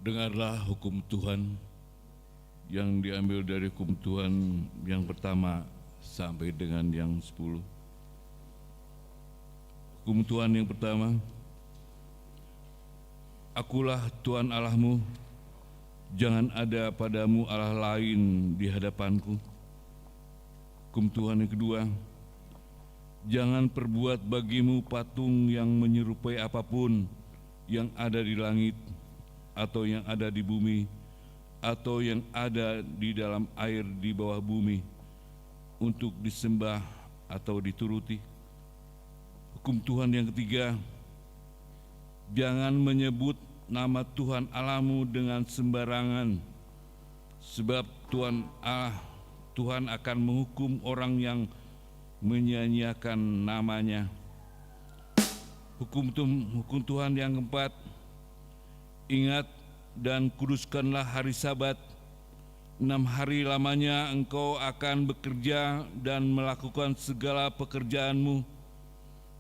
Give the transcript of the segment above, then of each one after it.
Dengarlah hukum Tuhan yang diambil dari hukum Tuhan yang pertama sampai dengan yang 10. Hukum Tuhan yang pertama, Akulah Tuhan Allahmu, jangan ada padamu Allah lain di hadapanku. Hukum Tuhan yang kedua, jangan perbuat bagimu patung yang menyerupai apapun yang ada di langit, atau yang ada di bumi, atau yang ada di dalam air di bawah bumi, untuk disembah atau dituruti. Hukum Tuhan yang ketiga, jangan menyebut nama Tuhan Allahmu dengan sembarangan, sebab Tuhan akan menghukum orang yang menyia-nyiakan namanya. Hukum Tuhan yang keempat, ingat dan kuduskanlah hari Sabat. 6 hari lamanya engkau akan bekerja dan melakukan segala pekerjaanmu.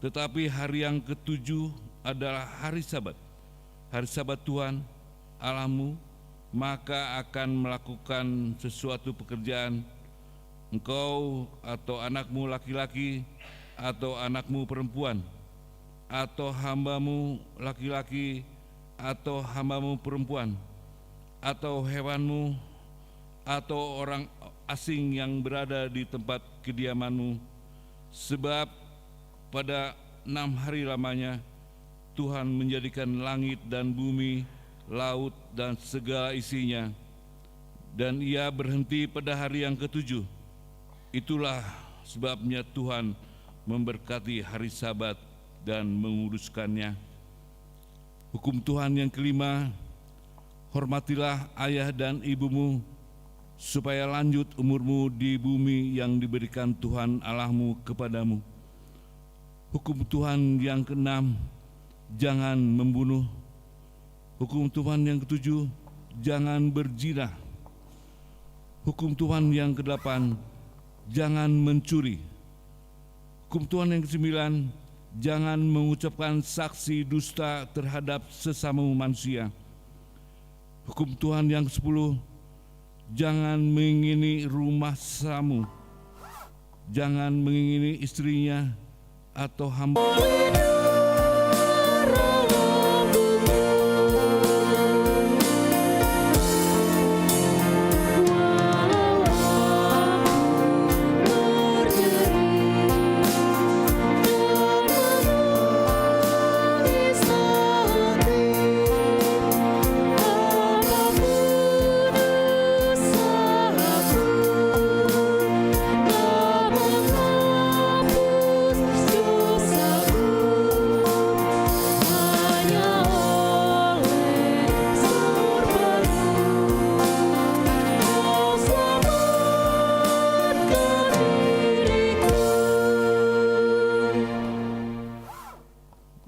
Tetapi hari yang ketujuh adalah hari Sabat, hari Sabat Tuhan Allahmu, maka akan melakukan sesuatu pekerjaan, engkau atau anakmu laki-laki atau anakmu perempuan, atau hambamu laki-laki atau hambamu perempuan, atau hewanmu, atau orang asing yang berada di tempat kediamanmu. Sebab pada 6 hari lamanya Tuhan menjadikan langit dan bumi, laut dan segala isinya, dan Ia berhenti pada hari yang ketujuh. Itulah sebabnya Tuhan memberkati hari Sabat dan menguduskannya. Hukum Tuhan yang kelima, hormatilah ayah dan ibumu, supaya lanjut umurmu di bumi yang diberikan Tuhan Allahmu kepadamu. Hukum Tuhan yang keenam, jangan membunuh. Hukum Tuhan yang ketujuh, jangan berzina. Hukum Tuhan yang kedelapan, jangan mencuri. Hukum Tuhan yang kesembilan, jangan mengucapkan saksi dusta terhadap sesama manusia. Hukum Tuhan yang ke-10, jangan mengingini rumah samu, jangan mengingini istrinya atau hamba.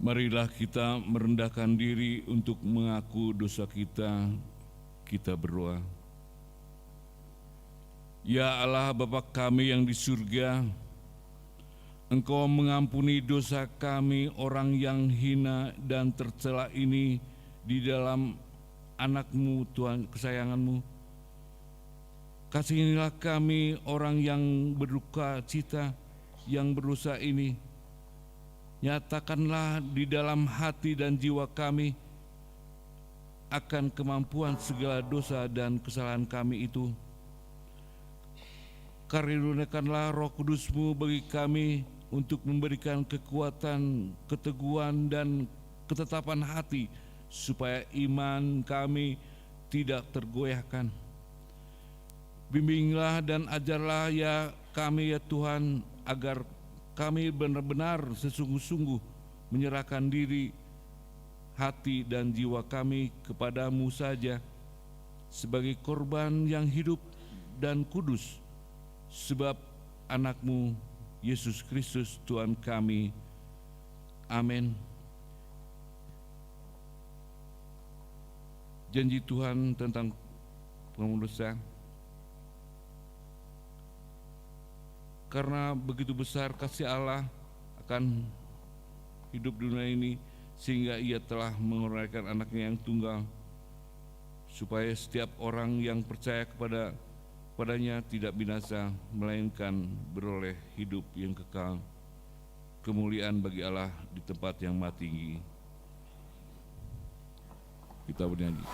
Marilah kita merendahkan diri untuk mengaku dosa kita. Kita berdoa. Ya Allah Bapa kami yang di surga, Engkau mengampuni dosa kami orang yang hina dan tercela ini di dalam anak-Mu Tuhan kesayangan-Mu. Kasihanilah kami orang yang berduka cita, yang berdosa ini. Nyatakanlah di dalam hati dan jiwa kami akan kemampuan segala dosa dan kesalahan kami itu. Karuniakanlah Roh Kudus-Mu bagi kami untuk memberikan kekuatan, keteguhan dan ketetapan hati, supaya iman kami tidak tergoyahkan. Bimbinglah dan ajarlah ya kami ya Tuhan, agar kami benar-benar sesungguh-sungguh menyerahkan diri, hati dan jiwa kami kepadamu saja sebagai korban yang hidup dan kudus, sebab anak-Mu Yesus Kristus Tuhan kami. Amin. Janji Tuhan tentang pengampun dosa. Karena begitu besar kasih Allah akan hidup dunia ini, sehingga Ia telah mengorbankan anaknya yang tunggal, supaya setiap orang yang percaya kepadanya tidak binasa, melainkan beroleh hidup yang kekal. Kemuliaan bagi Allah di tempat yang maha tinggi. Kita bernyanyi.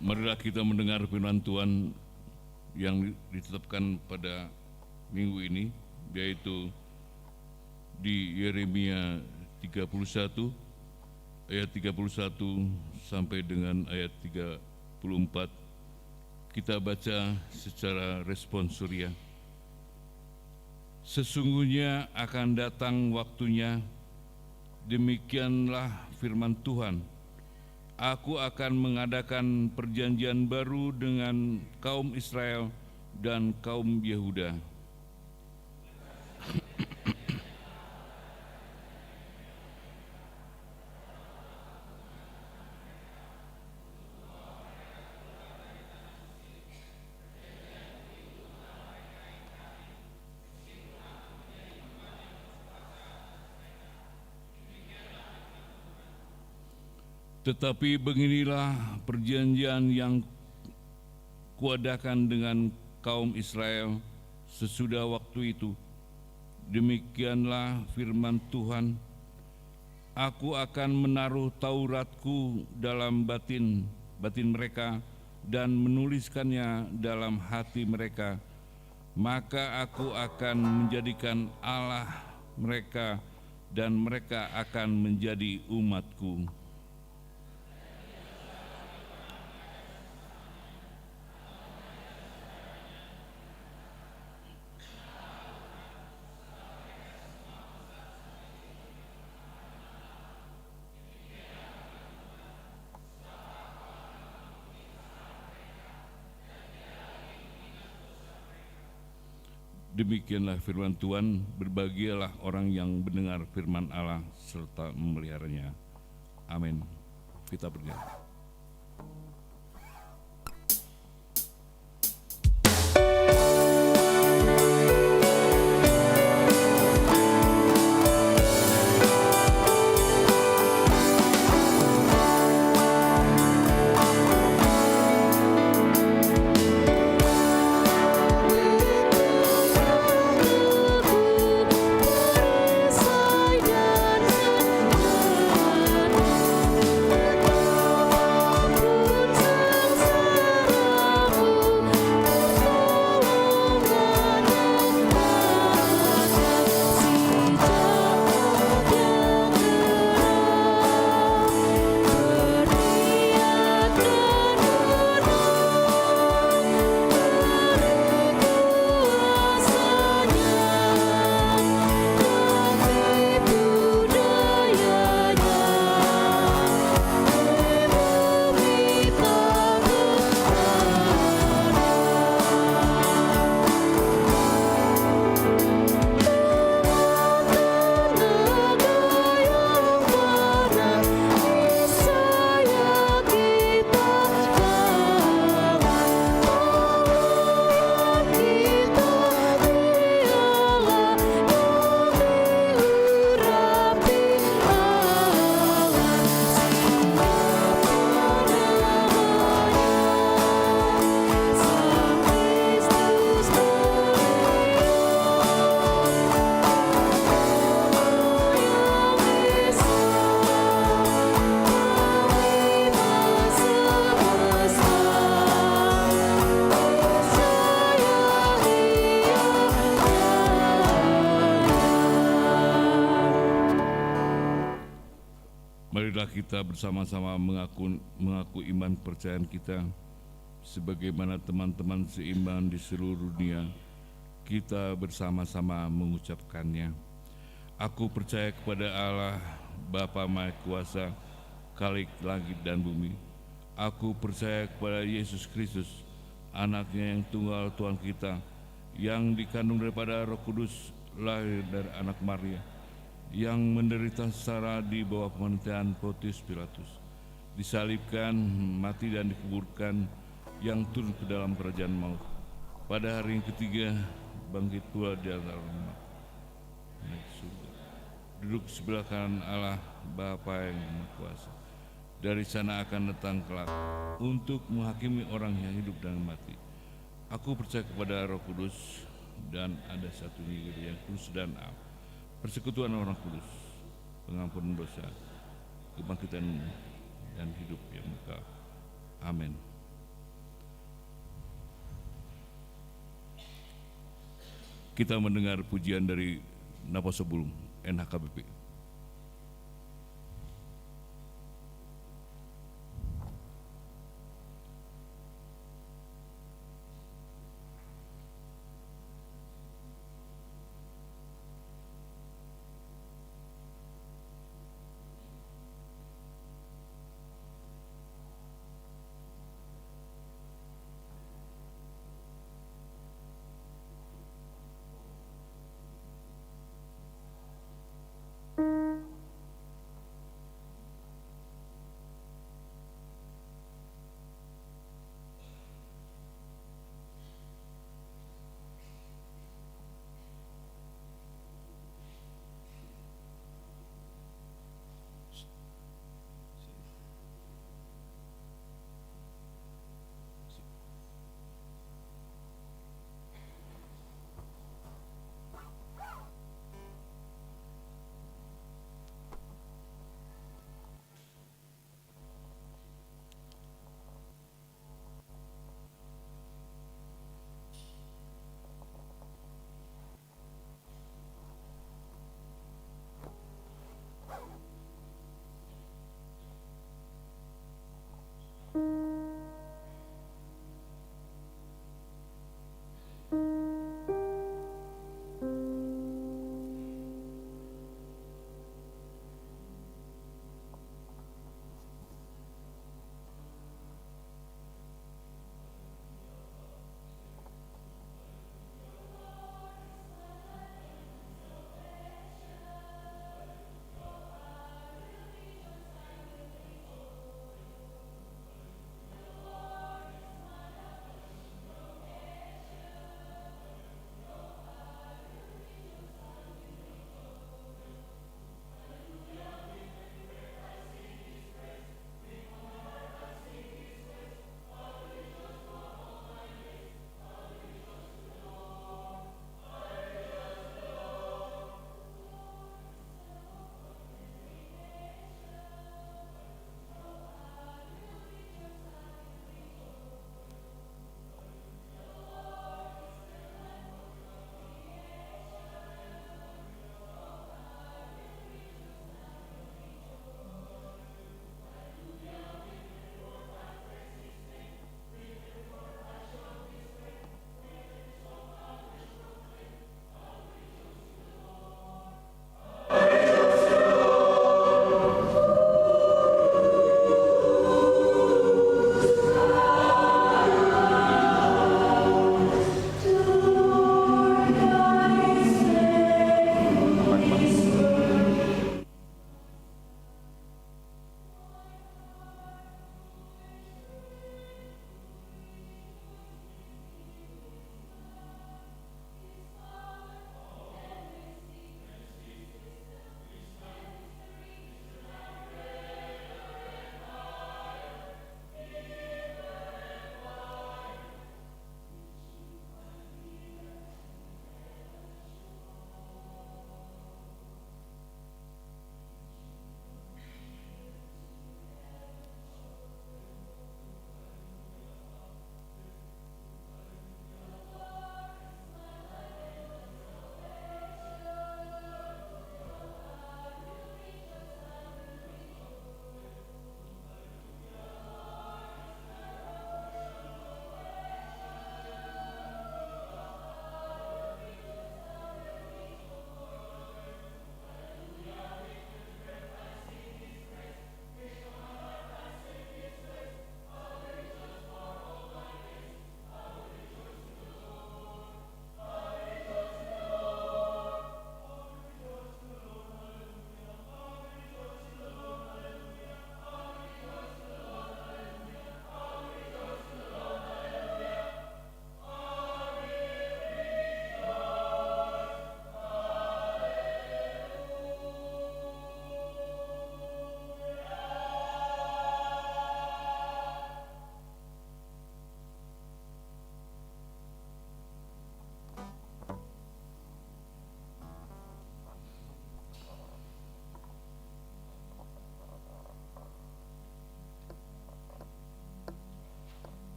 Marilah kita mendengar firman Tuhan yang ditetapkan pada minggu ini, yaitu di Yeremia 31 ayat 31 sampai dengan ayat 34. Kita baca secara responsorial. Sesungguhnya akan datang waktunya, demikianlah firman Tuhan, Aku akan mengadakan perjanjian baru dengan kaum Israel dan kaum Yehuda. Tetapi beginilah perjanjian yang kuadakan dengan kaum Israel sesudah waktu itu. Demikianlah firman Tuhan, Aku akan menaruh Tauratku dalam batin mereka dan menuliskannya dalam hati mereka. Maka aku akan menjadikan Allah mereka dan mereka akan menjadi umatku. Demikianlah firman Tuhan, berbahagialah orang yang mendengar firman Allah serta memeliharanya. Amin. Kita bernyanyi. Marilah kita bersama-sama mengaku iman percayaan kita sebagaimana teman-teman seiman di seluruh dunia. Kita bersama-sama mengucapkannya. Aku percaya kepada Allah, Bapa Maha Kuasa, Khalik langit dan bumi. Aku percaya kepada Yesus Kristus, anaknya yang tunggal Tuhan kita, yang dikandung daripada Roh Kudus, lahir dari anak Maria, yang menderita secara di bawah pemerintahan Pontius Pilatus, disalibkan, mati dan dikuburkan, yang turun ke dalam kerajaan maut. Pada hari yang ketiga, bangkit pula di antara orang naik surga, duduk sebelah kanan Allah Bapa yang Maha Kuasa. Dari sana akan datang kelak untuk menghakimi orang yang hidup dan mati. Aku percaya kepada Roh Kudus dan ada satu gereja yang kudus dan am, persekutuan orang kudus, pengampunan dosa, kebangkitan dan hidup yang kekal. Amin. Kita mendengar pujian dari Naposebulung NHKBP.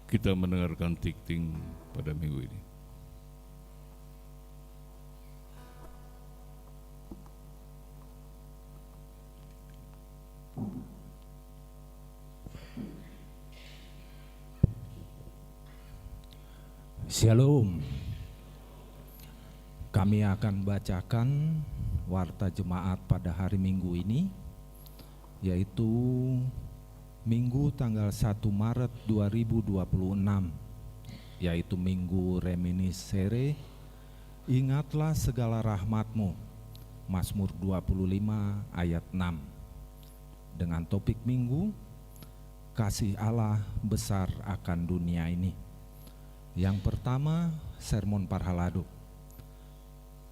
kita mendengarkan tikting pada minggu ini. Shalom. Kami akan bacakan warta jemaat pada hari Minggu ini, yaitu Minggu tanggal 1 Maret 2026, yaitu Minggu Reminiscere. Ingatlah segala rahmat-Mu, Mazmur 25 ayat 6. Dengan topik Minggu, kasih Allah besar akan dunia ini. Yang pertama, Sermon Parhalado.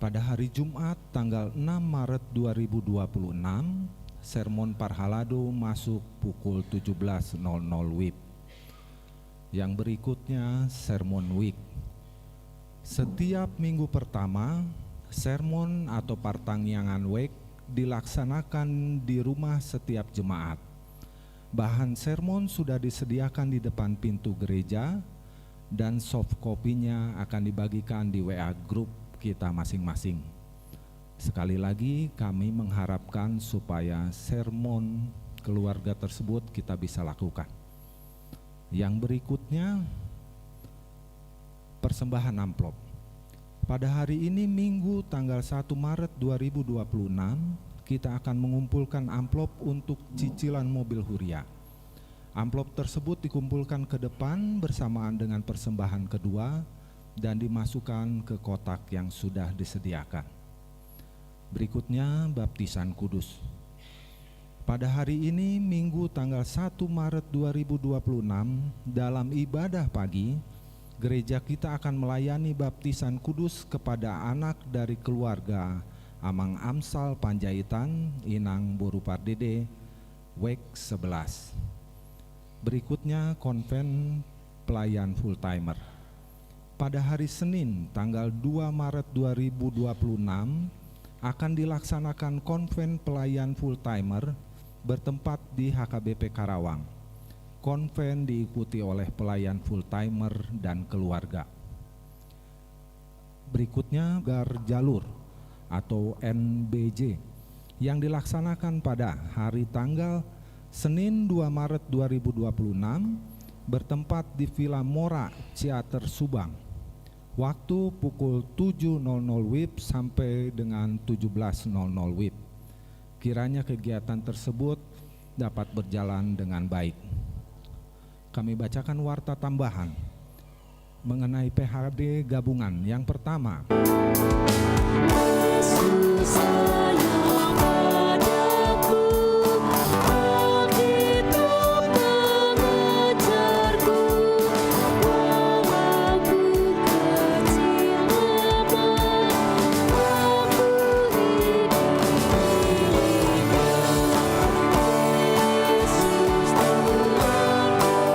Pada hari Jumat tanggal 6 Maret 2026, Sermon Parhalado masuk pukul 17.00 WIB. Yang berikutnya, Sermon Week. Setiap minggu pertama, sermon atau partangyangan week dilaksanakan di rumah setiap jemaat. Bahan sermon sudah disediakan di depan pintu gereja, dan soft copy-nya akan dibagikan di WA grup kita masing-masing. Sekali lagi kami mengharapkan supaya sermon keluarga tersebut kita bisa lakukan. Yang berikutnya, persembahan amplop. Pada hari ini Minggu tanggal 1 Maret 2026, kita akan mengumpulkan amplop untuk cicilan mobil Huria. Amplop tersebut dikumpulkan ke depan bersamaan dengan persembahan kedua dan dimasukkan ke kotak yang sudah disediakan. Berikutnya, baptisan kudus. Pada hari ini Minggu tanggal 1 Maret 2026, dalam ibadah pagi, gereja kita akan melayani baptisan kudus kepada anak dari keluarga Amang Amsal Panjaitan, Inang Boru Pardede, WEK 11. Berikutnya, konven pelayan full timer. Pada hari Senin tanggal 2 Maret 2026 akan dilaksanakan konven pelayan full timer bertempat di HKBP Karawang. Konven diikuti oleh pelayan full timer dan keluarga. Berikutnya, gar jalur atau NBJ yang dilaksanakan pada hari tanggal Senin 2 Maret 2026 bertempat di Villa Mora, Ciater, Subang. Waktu pukul 7.00 WIB sampai dengan 17.00 WIB. Kiranya kegiatan tersebut dapat berjalan dengan baik. Kami bacakan warta tambahan mengenai PHD gabungan. Yang pertama, Yesus sayang padaku, Alkitab mengajarku, walaupun kecil lemah, aku hidup dirinya. Yesus Tuhanku, sayang padaku.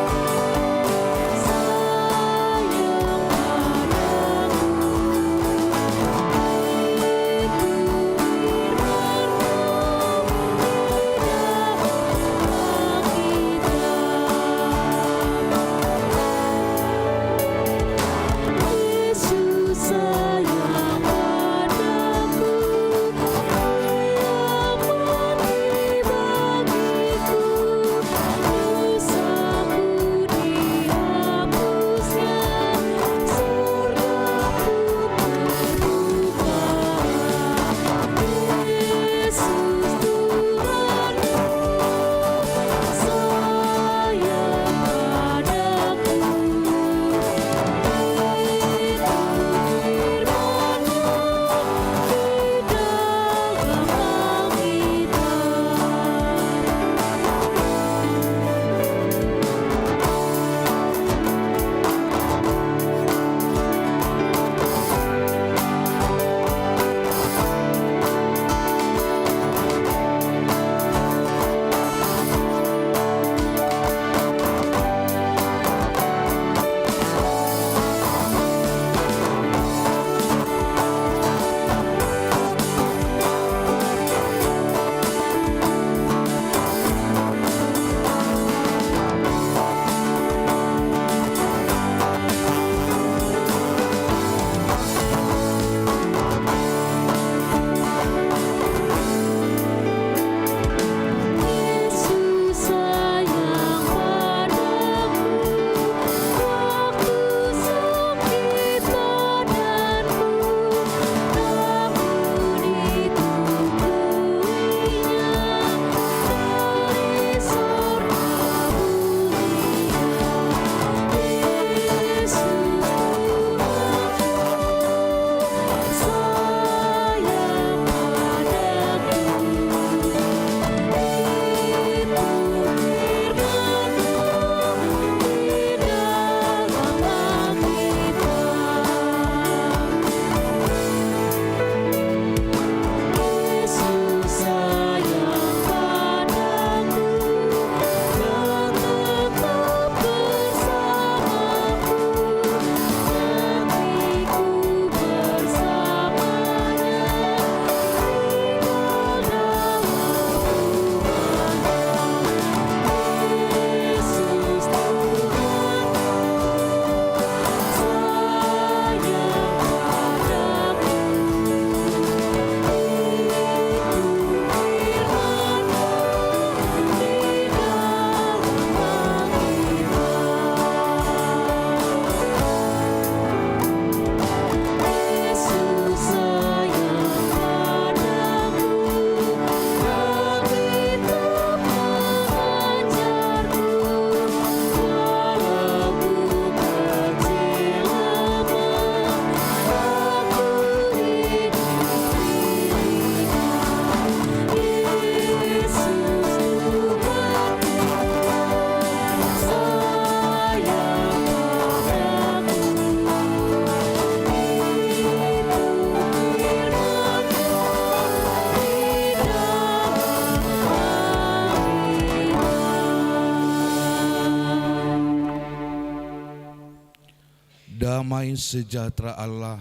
Damai sejahtera Allah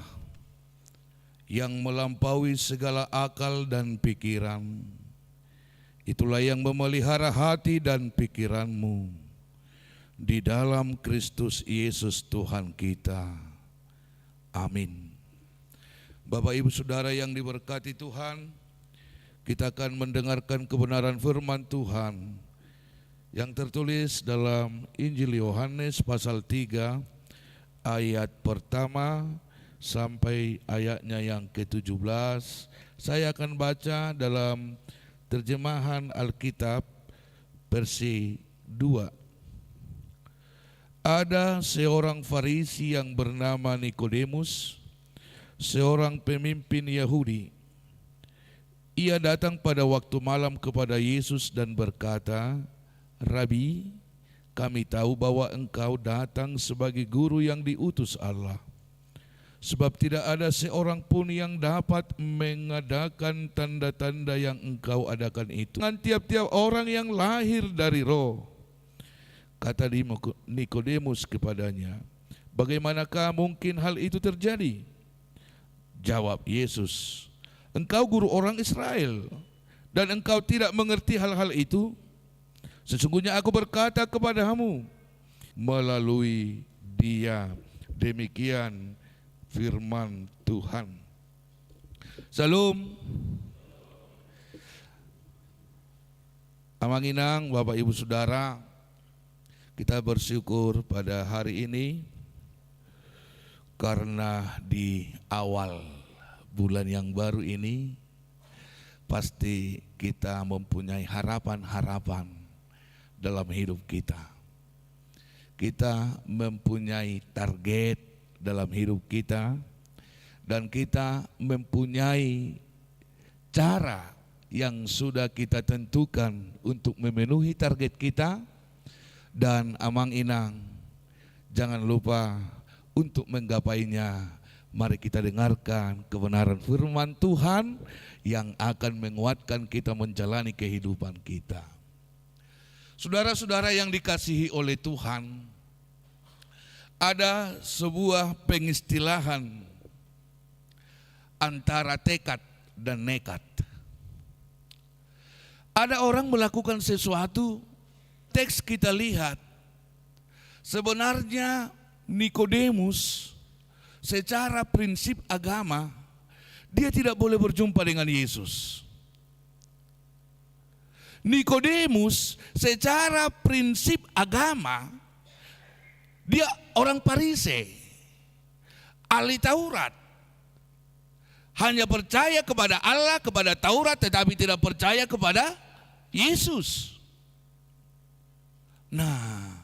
yang melampaui segala akal dan pikiran, itulah yang memelihara hati dan pikiranmu di dalam Kristus Yesus Tuhan kita. Amin. Bapak Ibu Saudara yang diberkati Tuhan, kita akan mendengarkan kebenaran firman Tuhan yang tertulis dalam Injil Yohanes pasal 3 ayat pertama sampai ayatnya yang ke-17. Saya akan baca dalam terjemahan Alkitab versi 2. Ada seorang Farisi yang bernama Nikodemus, seorang pemimpin Yahudi. Ia datang pada waktu malam kepada Yesus dan berkata, "Rabi, kami tahu bahwa engkau datang sebagai guru yang diutus Allah. Sebab tidak ada seorang pun yang dapat mengadakan tanda-tanda yang engkau adakan itu dengan tiap-tiap orang yang lahir dari roh." Kata Nikodemus kepadanya, "Bagaimanakah mungkin hal itu terjadi?" Jawab Yesus, "Engkau guru orang Israel, dan engkau tidak mengerti hal-hal itu? Sesungguhnya aku berkata kepadamu melalui dia." Demikian firman Tuhan. Salam. Amanginang Bapak Ibu Saudara, kita bersyukur pada hari ini karena di awal bulan yang baru ini pasti kita mempunyai harapan-harapan dalam hidup kita. Kita mempunyai target dalam hidup kita, dan kita mempunyai cara yang sudah kita tentukan untuk memenuhi target kita. Dan amang inang, jangan lupa untuk menggapainya. Mari kita dengarkan kebenaran firman Tuhan yang akan menguatkan kita menjalani kehidupan kita. Saudara-saudara yang dikasihi oleh Tuhan, ada sebuah pengistilahan antara tekad dan nekat. Ada orang melakukan sesuatu, teks kita lihat, sebenarnya Nikodemus secara prinsip agama, dia tidak boleh berjumpa dengan Yesus. Nikodemus secara prinsip agama, dia orang Farisi, ahli Taurat. Hanya percaya kepada Allah, kepada Taurat, tetapi tidak percaya kepada Yesus. Nah,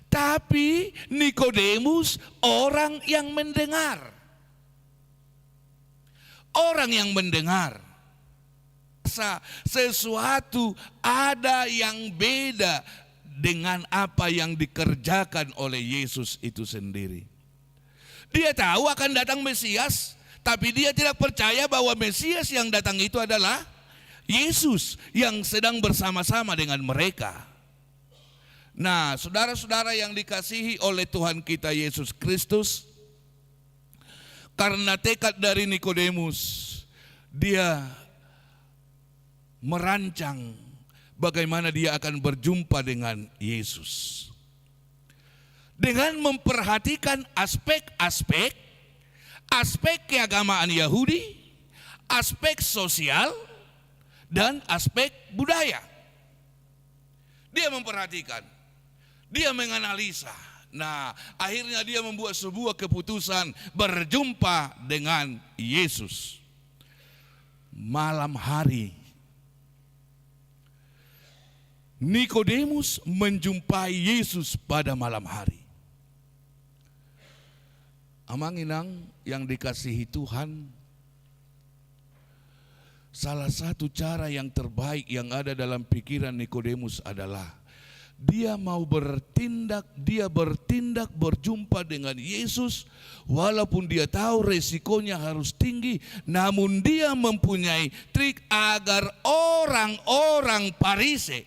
tapi Nikodemus orang yang mendengar. Orang yang mendengar. Sesuatu ada yang beda dengan apa yang dikerjakan oleh Yesus itu sendiri. Dia tahu akan datang Mesias, tapi dia tidak percaya bahwa Mesias yang datang itu adalah Yesus yang sedang bersama-sama dengan mereka. Nah, saudara-saudara yang dikasihi oleh Tuhan kita Yesus Kristus, karena tekad dari Nikodemus, dia merancang bagaimana dia akan berjumpa dengan Yesus. Dengan memperhatikan aspek keagamaan Yahudi, aspek sosial, dan aspek budaya. Dia memperhatikan, dia menganalisa. Nah, akhirnya dia membuat sebuah keputusan berjumpa dengan Yesus. Malam hari, Nikodemus menjumpai Yesus pada malam hari. Amanginang yang dikasihi Tuhan, salah satu cara yang terbaik yang ada dalam pikiran Nikodemus adalah dia mau bertindak berjumpa dengan Yesus, walaupun dia tahu resikonya harus tinggi, namun dia mempunyai trik agar orang-orang Farisi,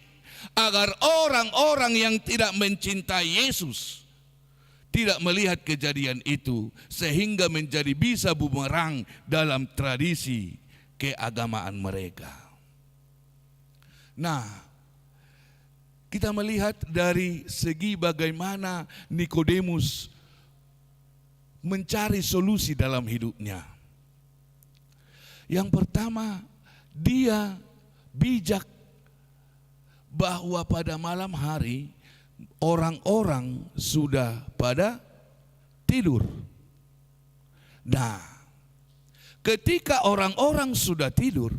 agar orang-orang yang tidak mencintai Yesus tidak melihat kejadian itu sehingga menjadi bisa bumerang dalam tradisi keagamaan mereka. Nah, kita melihat dari segi bagaimana Nikodemus mencari solusi dalam hidupnya. Yang pertama, dia bijak bahwa pada malam hari orang-orang sudah pada tidur. Nah, ketika orang-orang sudah tidur,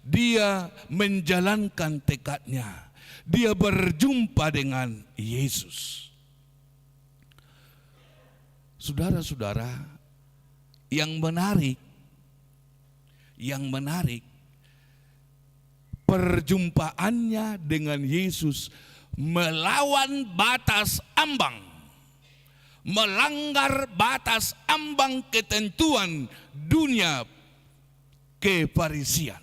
dia menjalankan tekadnya. Dia berjumpa dengan Yesus. Saudara-saudara, yang menarik, perjumpaannya dengan Yesus melawan batas ambang, melanggar batas ambang ketentuan dunia kefarisian.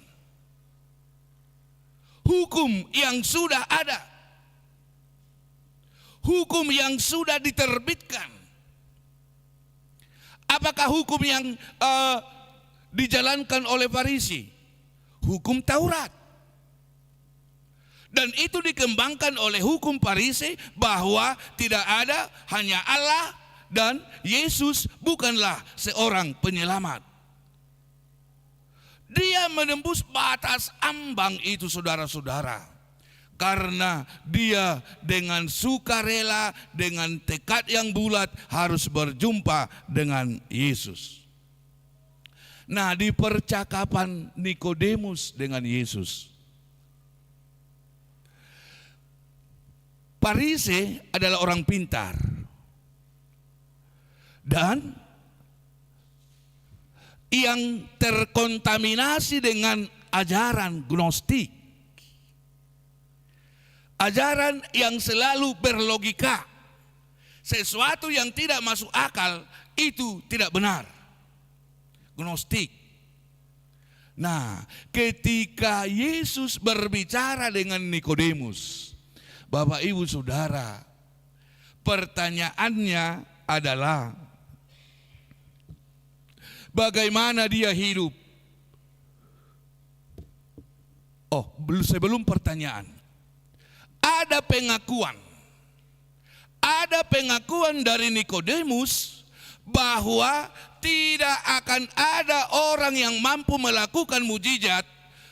Hukum yang sudah ada, hukum yang sudah diterbitkan. Apakah hukum yang dijalankan oleh Farisi? Hukum Taurat. Dan itu dikembangkan oleh hukum Farisi bahwa tidak ada, hanya Allah dan Yesus bukanlah seorang penyelamat. Dia menembus batas ambang itu, saudara-saudara, karena dia dengan sukarela, dengan tekad yang bulat harus berjumpa dengan Yesus. Nah, di percakapan Nikodemus dengan Yesus, Farisi adalah orang pintar dan yang terkontaminasi dengan ajaran Gnostik, ajaran yang selalu berlogika. Sesuatu yang tidak masuk akal itu tidak benar. Gnostik. Nah, ketika Yesus berbicara dengan Nikodemus, Bapak Ibu Saudara, pertanyaannya adalah bagaimana dia hidup? Oh, sebelum pertanyaan, ada pengakuan dari Nikodemus bahwa tidak akan ada orang yang mampu melakukan mujizat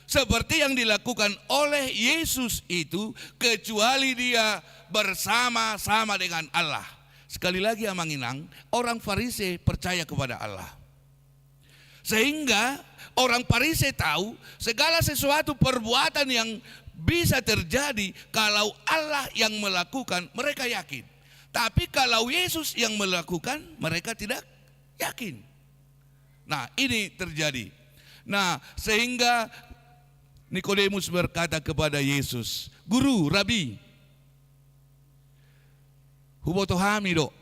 seperti yang dilakukan oleh Yesus itu kecuali dia bersama-sama dengan Allah. Sekali lagi Amanginang, orang Farisi percaya kepada Allah. Sehingga orang Farisi tahu segala sesuatu perbuatan yang bisa terjadi kalau Allah yang melakukan, mereka yakin. Tapi kalau Yesus yang melakukan, mereka tidak yakin. Nah, ini terjadi. Nah, sehingga Nikodemus berkata kepada Yesus, "Guru, Rabi, hubotohami do,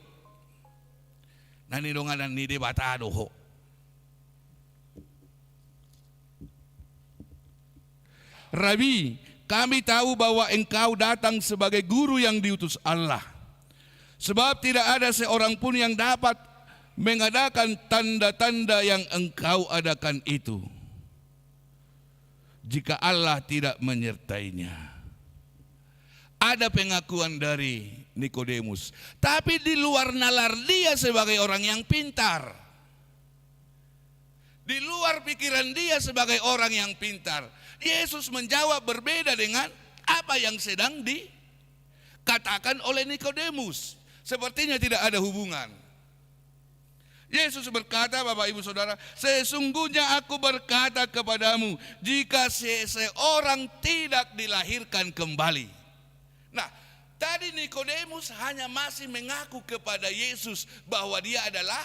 nani donganan ni debatado ho." Rabi, kami tahu bahwa engkau datang sebagai guru yang diutus Allah. Sebab tidak ada seorang pun yang dapat mengadakan tanda-tanda yang engkau adakan itu jika Allah tidak menyertainya. Ada pengakuan dari Nikodemus, tapi di luar nalar dia sebagai orang yang pintar. Di luar pikiran dia sebagai orang yang pintar. Yesus menjawab berbeda dengan apa yang sedang dikatakan oleh Nikodemus. Sepertinya tidak ada hubungan. Yesus berkata, Bapak Ibu Saudara, sesungguhnya aku berkata kepadamu, jika seseorang tidak dilahirkan kembali. Nah, tadi Nikodemus hanya masih mengaku kepada Yesus bahwa dia adalah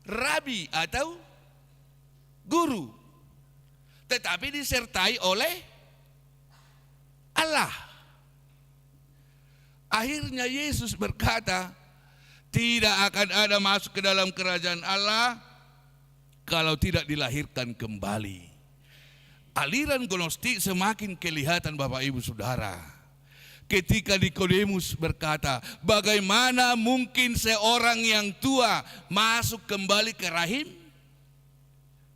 rabi atau guru, tetapi disertai oleh Allah. Akhirnya Yesus berkata, tidak akan ada masuk ke dalam kerajaan Allah kalau tidak dilahirkan kembali. Aliran Gnostik semakin kelihatan, Bapak Ibu Saudara. ketika Nikodemus berkata, bagaimana mungkin seorang yang tua masuk kembali ke rahim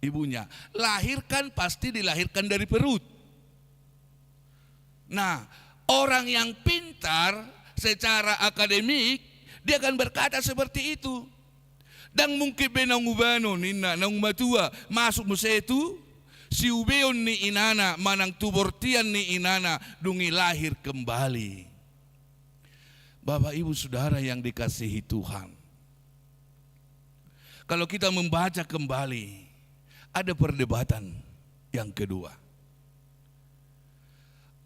ibunya? Lahir kan pasti dilahirkan dari perut. Nah, orang yang pintar secara akademik, dia akan berkata seperti itu. Dan mungkin benang ubano nina nang matua masuk musetu si ubeon ni inana manang tubortian ni inana dungi lahir kembali. Bapak Ibu Saudara yang dikasihi Tuhan, kalau kita membaca kembali, ada perdebatan yang kedua.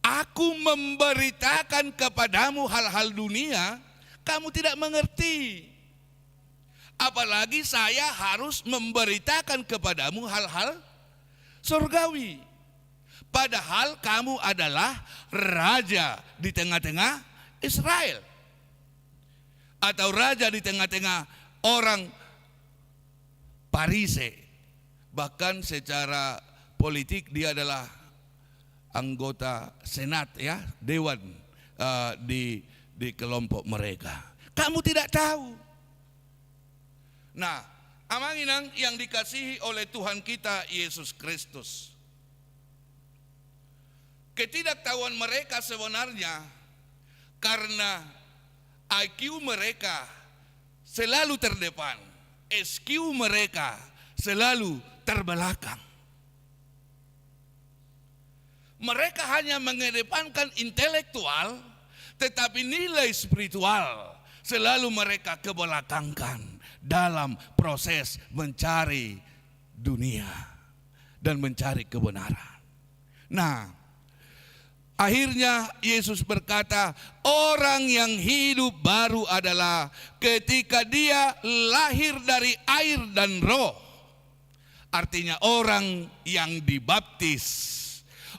Aku memberitakan kepadamu hal-hal dunia, kamu tidak mengerti. Apalagi saya harus memberitakan kepadamu hal-hal surgawi. Padahal kamu adalah raja di tengah-tengah Israel. Atau raja di tengah-tengah orang Parise. Bahkan secara politik dia adalah anggota senat, ya, dewan di kelompok mereka. Kamu tidak tahu. Nah, amanginang yang dikasihi oleh Tuhan kita Yesus Kristus, ketidaktahuan mereka sebenarnya karena IQ mereka selalu terdepan, SQ mereka selalu terbelakang. Mereka hanya mengedepankan intelektual, tetapi nilai spiritual selalu mereka kebelakangkan dalam proses mencari dunia dan mencari kebenaran. Nah, akhirnya Yesus berkata, orang yang hidup baru adalah ketika dia lahir dari air dan roh. Artinya orang yang dibaptis,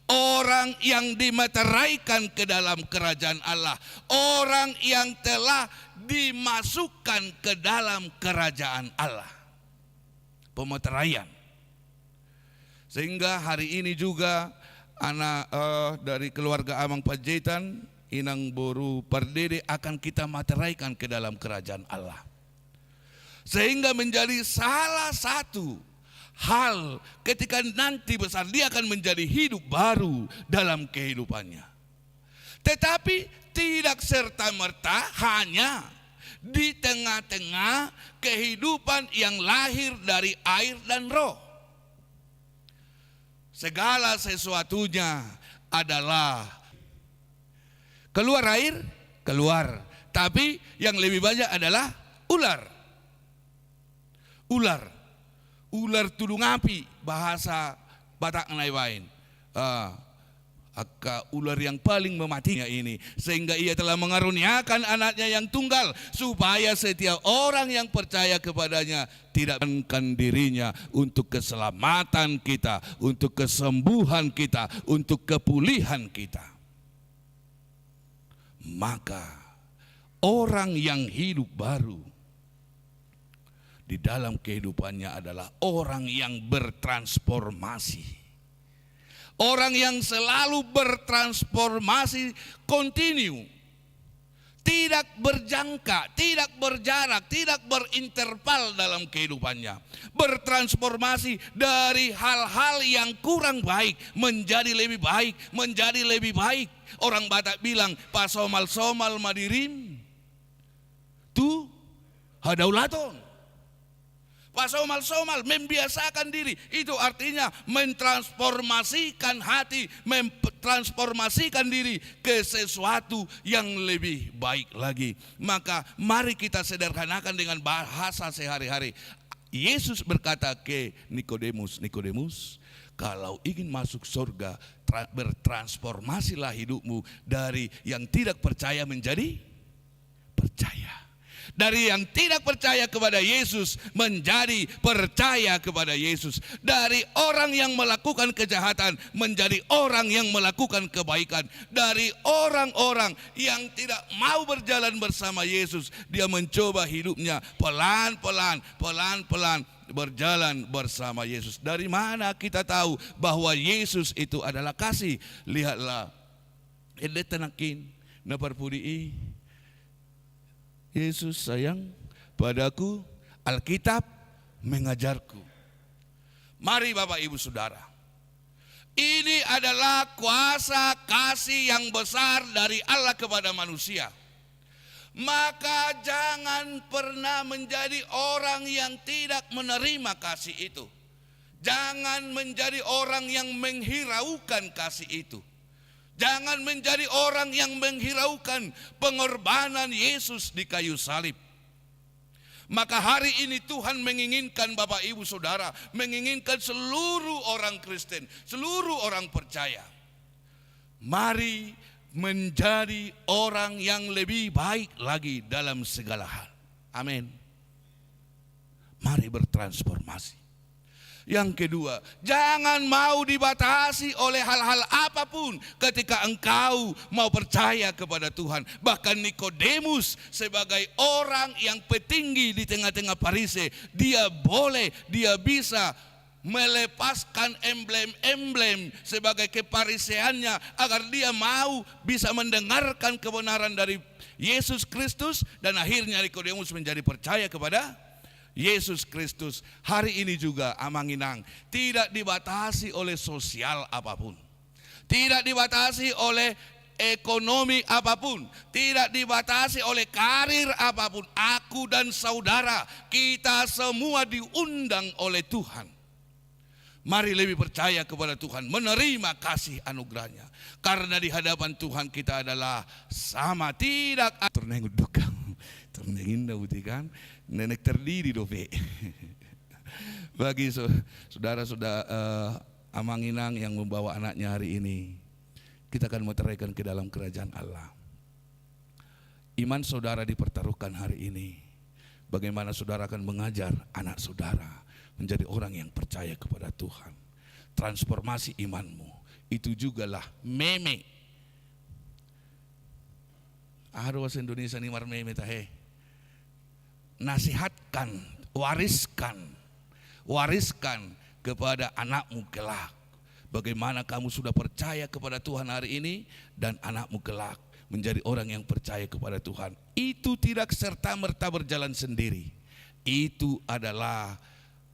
orang yang dimeteraikan ke dalam kerajaan Allah, orang yang telah dimasukkan ke dalam kerajaan Allah. Pemeteraian. Sehingga hari ini juga anak dari keluarga Amang Panjaitan, Inang Boru Pardede akan kita materaikan ke dalam kerajaan Allah. Sehingga menjadi salah satu hal ketika nanti besar dia akan menjadi hidup baru dalam kehidupannya. Tetapi tidak serta-merta hanya di tengah-tengah kehidupan yang lahir dari air dan roh. Segala sesuatunya adalah keluar air, keluar. Tapi yang lebih banyak adalah ular. Ular. Ular tudung api, bahasa Batak Naiwain. Ular yang paling mematinya ini, sehingga ia telah mengaruniakan anaknya yang tunggal, supaya setiap orang yang percaya kepadanya tidak menekan dirinya untuk keselamatan kita, untuk kesembuhan kita, untuk kepulihan kita. Maka orang yang hidup baru di dalam kehidupannya adalah orang yang bertransformasi. Orang yang selalu bertransformasi kontinu. Tidak berjangka, tidak berjarak, tidak berinterval dalam kehidupannya. Bertransformasi dari hal-hal yang kurang baik menjadi lebih baik, menjadi lebih baik. Orang Batak bilang, pasomal-somal madirim tu hadaulaton. Pasomal-somal, membiasakan diri. Itu artinya mentransformasikan hati, mentransformasikan diri ke sesuatu yang lebih baik lagi. Maka mari kita sederhanakan dengan bahasa sehari-hari. Yesus berkata ke Nikodemus, Nikodemus, kalau ingin masuk surga, bertransformasilah hidupmu dari yang tidak percaya menjadi percaya. Dari yang tidak percaya kepada Yesus menjadi percaya kepada Yesus. Dari orang yang melakukan kejahatan menjadi orang yang melakukan kebaikan. Dari orang-orang yang tidak mau berjalan bersama Yesus, dia mencoba hidupnya pelan-pelan berjalan bersama Yesus. Dari mana kita tahu bahwa Yesus itu adalah kasih? Lihatlah, edetenakin Naparpudi Yesus sayang padaku, Alkitab mengajarku. Mari Bapak Ibu Saudara, ini adalah kuasa kasih yang besar dari Allah kepada manusia. Maka jangan pernah menjadi orang yang tidak menerima kasih itu. Jangan menjadi orang yang menghiraukan kasih itu. Jangan menjadi orang yang menghiraukan pengorbanan Yesus di kayu salib. Maka hari ini Tuhan menginginkan Bapak Ibu Saudara, menginginkan seluruh orang Kristen, seluruh orang percaya, mari menjadi orang yang lebih baik lagi dalam segala hal. Amin. Mari bertransformasi. Yang kedua, jangan mau dibatasi oleh hal-hal apapun ketika engkau mau percaya kepada Tuhan. Bahkan Nikodemus sebagai orang yang petinggi di tengah-tengah Farisi, dia bisa melepaskan emblem-emblem sebagai keparisiannya agar dia mau bisa mendengarkan kebenaran dari Yesus Kristus, dan akhirnya Nikodemus menjadi percaya kepada Yesus Kristus. Hari ini juga Amanginang tidak dibatasi oleh sosial apapun, tidak dibatasi oleh ekonomi apapun, tidak dibatasi oleh karir apapun. Aku dan saudara, kita semua diundang oleh Tuhan. Mari lebih percaya kepada Tuhan, menerima kasih anugerahnya. Karena di hadapan Tuhan kita adalah sama, tidak ternengud dukang, ternengin kan, nenek terdiri dope. Bagi saudara-saudara Amanginang yang membawa anaknya hari ini, kita akan meteraikan ke dalam kerajaan Allah. Iman saudara dipertaruhkan hari ini. Bagaimana saudara akan mengajar anak saudara menjadi orang yang percaya kepada Tuhan. Transformasi imanmu itu jugalah meme. Bahasa Indonesia ni mar meme tahe. Nasihatkan, wariskan kepada anakmu kelak. Bagaimana kamu sudah percaya kepada Tuhan hari ini, dan anakmu kelak menjadi orang yang percaya kepada Tuhan. Itu tidak serta-merta berjalan sendiri. Itu adalah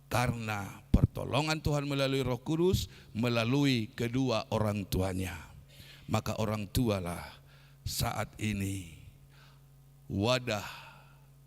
karena pertolongan Tuhan melalui Roh Kudus, melalui kedua orang tuanya. Maka orang tualah saat ini wadah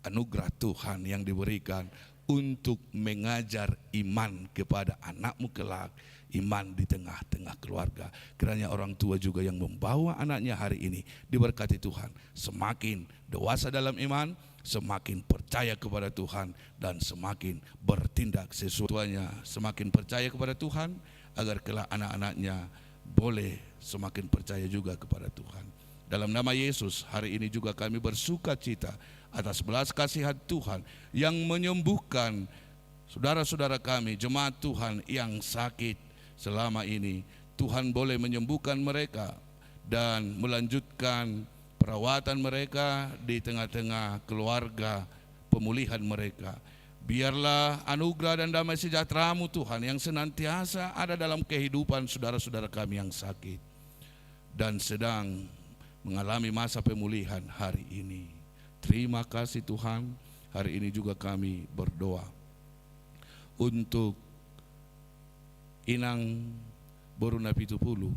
anugerah Tuhan yang diberikan untuk mengajar iman kepada anakmu kelak, iman di tengah-tengah keluarga. Kiranya orang tua juga yang membawa anaknya hari ini diberkati Tuhan, semakin dewasa dalam iman, semakin percaya kepada Tuhan, dan semakin bertindak sesuatunya, semakin percaya kepada Tuhan, agar kelak anak-anaknya boleh semakin percaya juga kepada Tuhan. Dalam nama Yesus, hari ini juga kami bersuka cita atas belas kasihan Tuhan yang menyembuhkan saudara-saudara kami, jemaat Tuhan yang sakit selama ini. Tuhan boleh menyembuhkan mereka dan melanjutkan perawatan mereka di tengah-tengah keluarga, pemulihan mereka. Biarlah anugerah dan damai sejahtera-Mu Tuhan yang senantiasa ada dalam kehidupan saudara-saudara kami yang sakit dan sedang mengalami masa pemulihan hari ini. Terima kasih Tuhan. Hari ini juga kami berdoa untuk Inang Boruna Pitupulu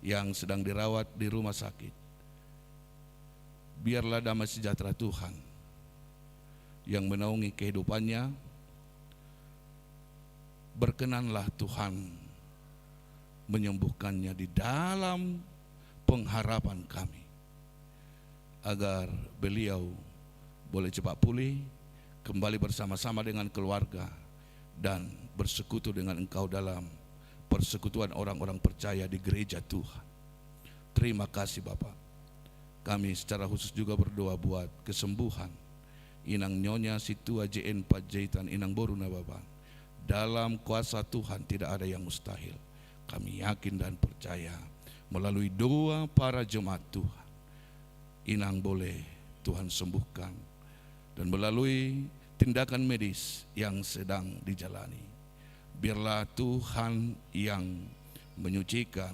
yang sedang dirawat di rumah sakit. Biarlah damai sejahtera Tuhan yang menaungi kehidupannya. Berkenanlah Tuhan menyembuhkannya di dalam pengharapan kami, agar beliau boleh cepat pulih, kembali bersama-sama dengan keluarga, dan bersekutu dengan Engkau dalam persekutuan orang-orang percaya di gereja Tuhan. Terima kasih Bapak. Kami secara khusus juga berdoa buat kesembuhan Inang Nyonya Situa JN Panjaitan Inang Boruna Bapak. Dalam kuasa Tuhan tidak ada yang mustahil. Kami yakin dan percaya melalui doa para jemaat Tuhan, Inang boleh Tuhan sembuhkan, dan melalui tindakan medis yang sedang dijalani, biarlah Tuhan yang menyucikan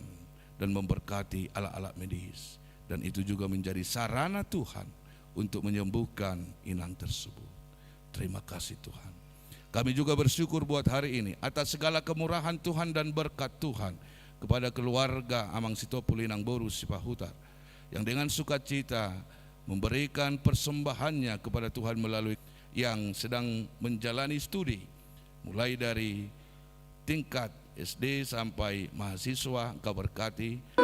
dan memberkati alat-alat medis. dan itu juga menjadi sarana Tuhan untuk menyembuhkan inang tersebut. Terima kasih Tuhan. Kami juga bersyukur buat hari ini atas segala kemurahan Tuhan dan berkat Tuhan kepada keluarga Amang Sitopu Linang Boru Sipahutar yang dengan sukacita memberikan persembahannya kepada Tuhan melalui yang sedang menjalani studi mulai dari tingkat SD sampai mahasiswa. Engkau berkati.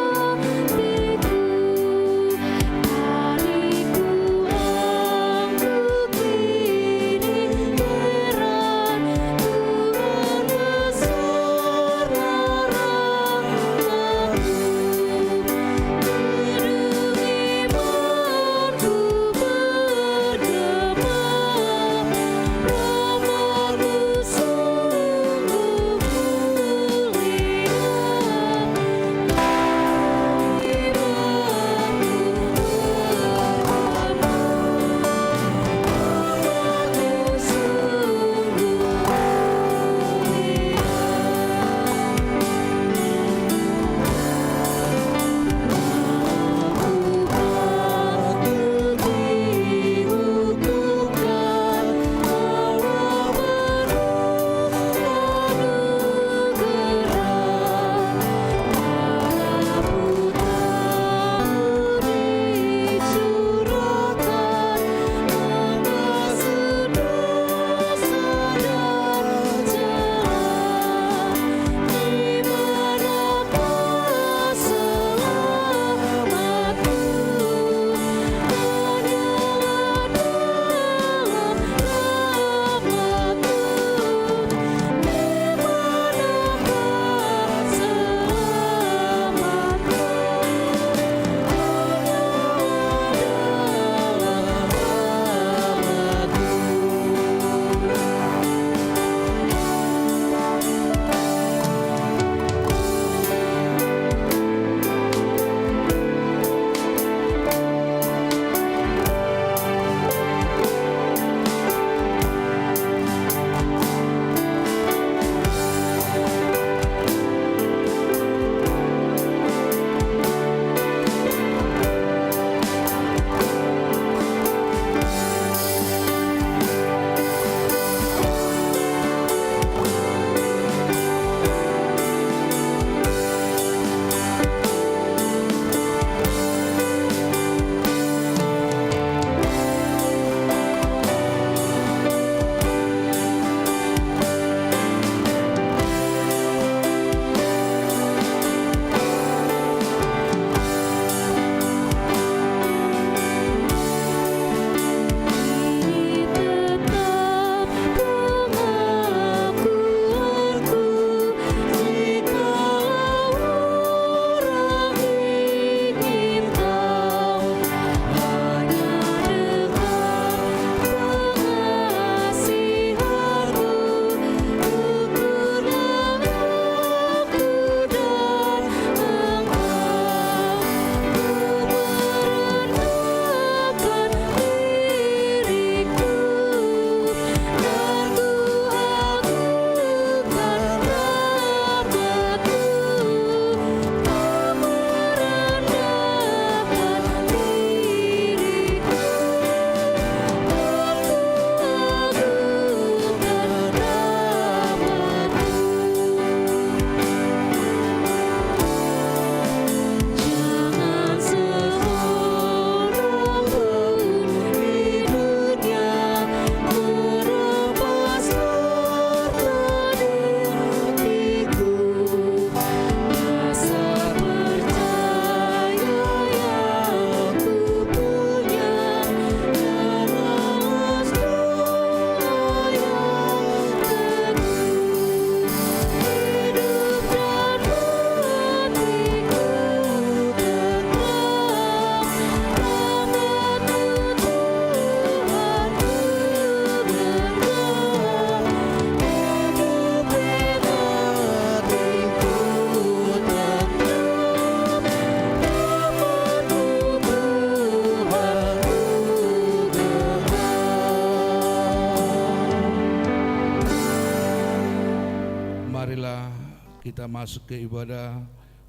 Kita masuk ke ibadah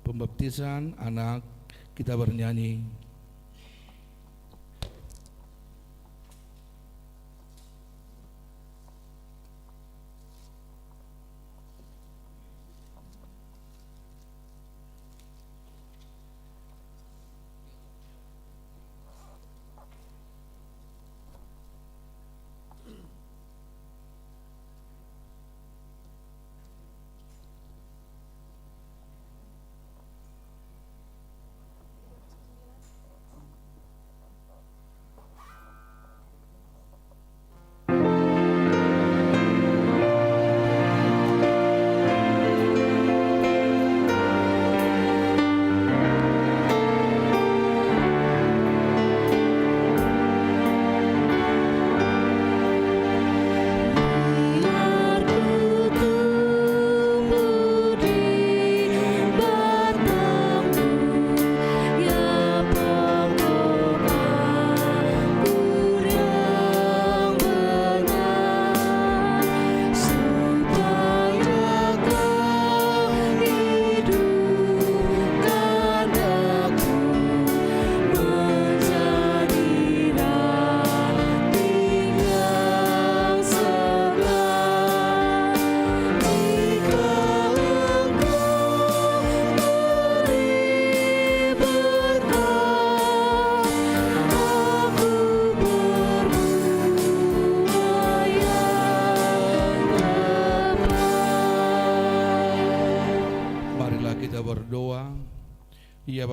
pembaptisan anak, kita bernyanyi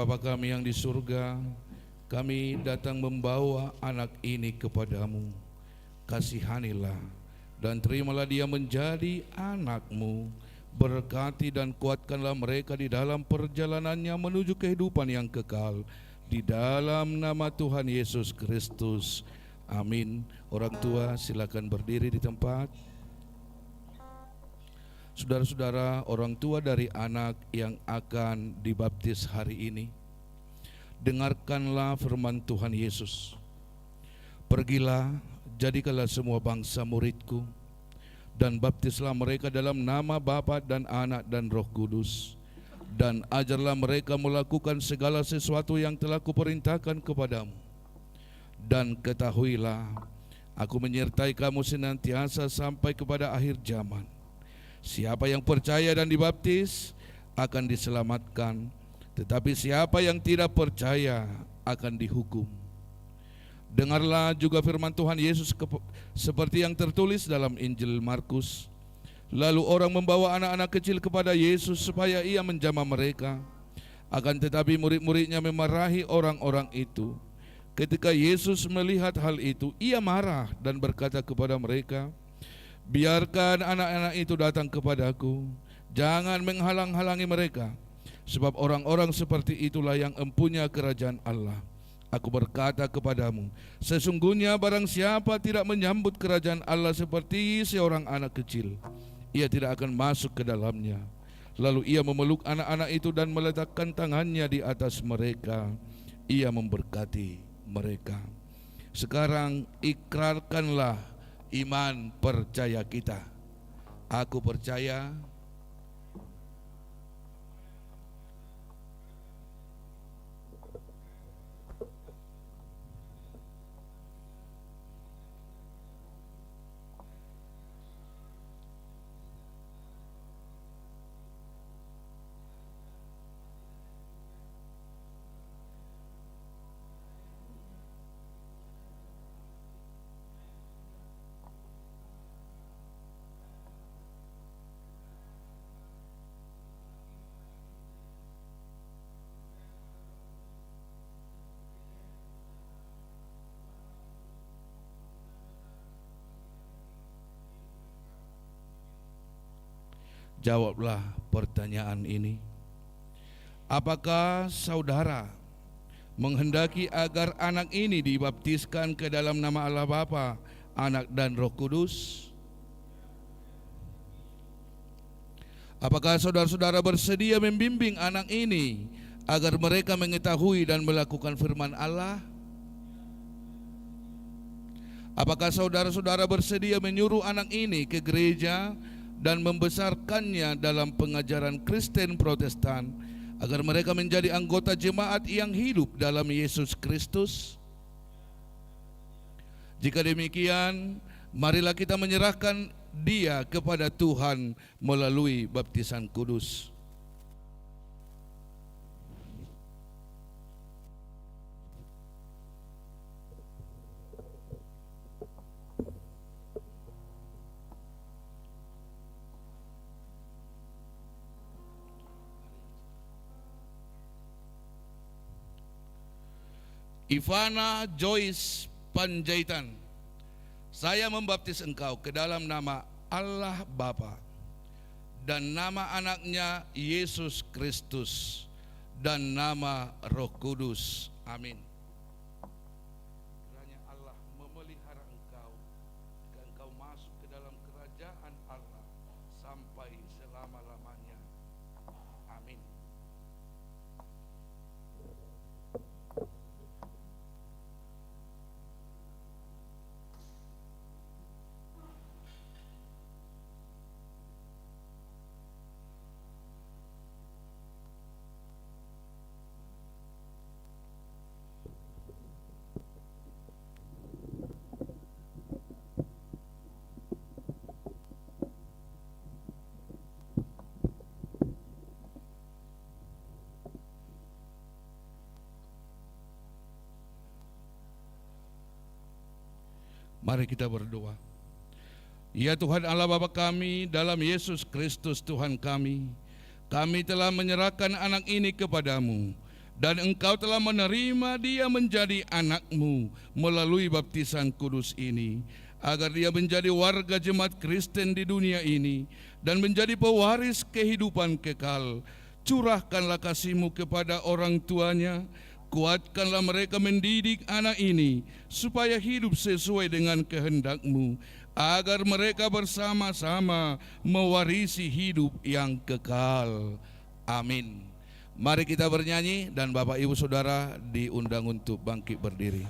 Bapa kami yang di surga, kami datang membawa anak ini kepadamu. Kasihanilah dan terimalah dia menjadi anak-Mu. Berkati dan kuatkanlah mereka di dalam perjalanannya menuju kehidupan yang kekal. Di dalam nama Tuhan Yesus Kristus. Amin. Orang tua silakan berdiri di tempat. Saudara-saudara, orang tua dari anak yang akan dibaptis hari ini, dengarkanlah firman Tuhan Yesus. Pergilah, jadikanlah semua bangsa muridku, dan baptislah mereka dalam nama Bapa dan Anak dan Roh Kudus, dan ajarlah mereka melakukan segala sesuatu yang telah kuperintahkan kepadamu. Dan ketahuilah, aku menyertai kamu senantiasa sampai kepada akhir zaman. Siapa yang percaya dan dibaptis akan diselamatkan, tetapi siapa yang tidak percaya akan dihukum. Dengarlah juga firman Tuhan Yesus seperti yang tertulis dalam Injil Markus. Lalu orang membawa anak-anak kecil kepada Yesus supaya ia menjamah mereka. Akan tetapi murid-muridnya memarahi orang-orang itu. Ketika Yesus melihat hal itu, ia marah dan berkata kepada mereka, biarkan anak-anak itu datang kepadaku, jangan menghalang-halangi mereka, sebab orang-orang seperti itulah yang empunya kerajaan Allah. Aku berkata kepadamu, sesungguhnya barang siapa tidak menyambut kerajaan Allah seperti seorang anak kecil, ia tidak akan masuk ke dalamnya. Lalu ia memeluk anak-anak itu dan meletakkan tangannya di atas mereka. Ia memberkati mereka. Sekarang ikrarkanlah iman percaya kita. Aku percaya jawablah pertanyaan ini. Apakah saudara menghendaki agar anak ini dibaptiskan ke dalam nama Allah Bapa, Anak dan Roh Kudus? Apakah saudara-saudara bersedia membimbing anak ini agar mereka mengetahui dan melakukan firman Allah? Apakah saudara-saudara bersedia menyuruh anak ini ke gereja dan membesarkannya dalam pengajaran Kristen Protestan agar mereka menjadi anggota jemaat yang hidup dalam Yesus Kristus? Jika demikian, marilah kita menyerahkan dia kepada Tuhan melalui baptisan kudus. Ivana Joyce Panjaitan, saya membaptis engkau ke dalam nama Allah Bapa dan nama anaknya Yesus Kristus dan nama Roh Kudus. Amin. Kiranya Allah memelihara engkau jika engkau masuk ke dalam kerajaan Allah sampai selama-lamanya. Amin. Mari kita berdoa. Ya Tuhan Allah Bapa kami, dalam Yesus Kristus Tuhan kami telah menyerahkan anak ini kepadamu, dan engkau telah menerima dia menjadi anakmu melalui baptisan kudus ini, agar dia menjadi warga jemaat Kristen di dunia ini dan menjadi pewaris kehidupan kekal. Curahkanlah kasih-Mu kepada orang tuanya, kuatkanlah mereka mendidik anak ini supaya hidup sesuai dengan kehendak-Mu, agar mereka bersama-sama mewarisi hidup yang kekal. Amin. Mari kita bernyanyi dan Bapak Ibu Saudara diundang untuk bangkit berdiri.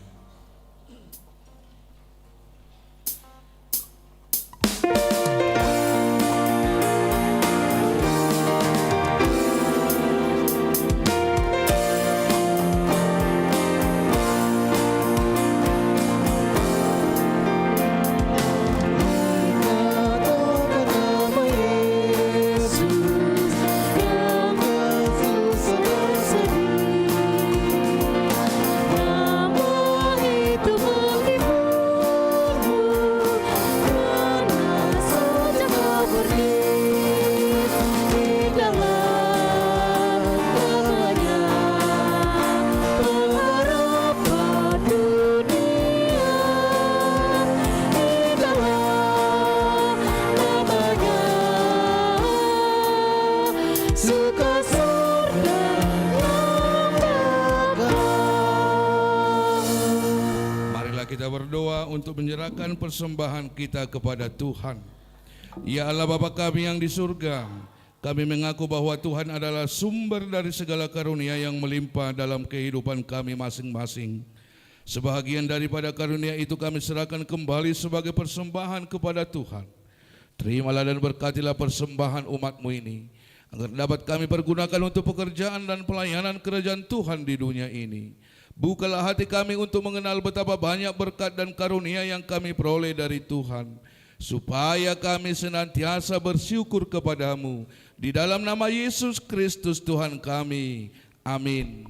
Kita berdoa untuk menyerahkan persembahan kita kepada Tuhan. Ya Allah Bapa kami yang di surga, kami mengaku bahwa Tuhan adalah sumber dari segala karunia yang melimpah dalam kehidupan kami masing-masing. Sebahagian daripada karunia itu kami serahkan kembali sebagai persembahan kepada Tuhan. Terimalah dan berkatilah persembahan umat-Mu ini, agar dapat kami pergunakan untuk pekerjaan dan pelayanan kerajaan Tuhan di dunia ini. Bukalah hati kami untuk mengenal betapa banyak berkat dan karunia yang kami peroleh dari Tuhan, supaya kami senantiasa bersyukur kepada-Mu. Di dalam nama Yesus Kristus Tuhan kami. Amin.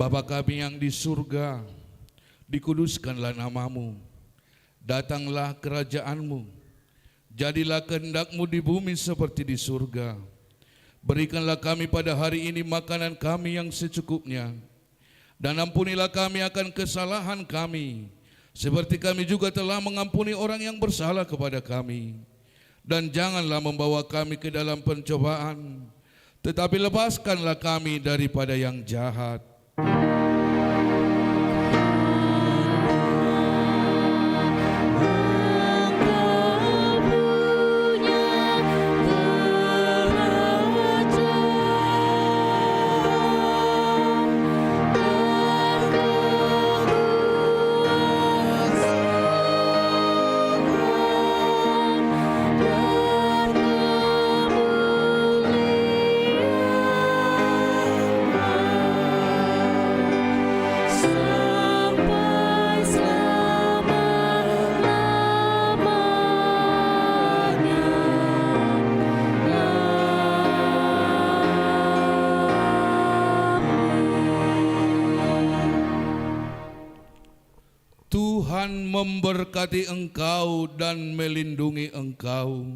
Bapa kami yang di surga, dikuduskanlah nama-Mu, datanglah kerajaan-Mu, jadilah kehendak-Mu di bumi seperti di surga. Berikanlah kami pada hari ini makanan kami yang secukupnya, dan ampunilah kami akan kesalahan kami, seperti kami juga telah mengampuni orang yang bersalah kepada kami. Dan janganlah membawa kami ke dalam pencobaan, tetapi lepaskanlah kami daripada yang jahat. Tuhan memberkati engkau dan melindungi engkau.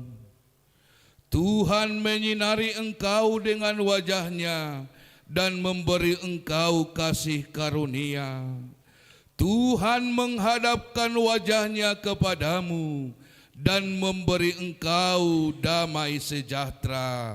Tuhan menyinari engkau dengan wajah-Nya dan memberi engkau kasih karunia. Tuhan menghadapkan wajah-Nya kepadamu dan memberi engkau damai sejahtera.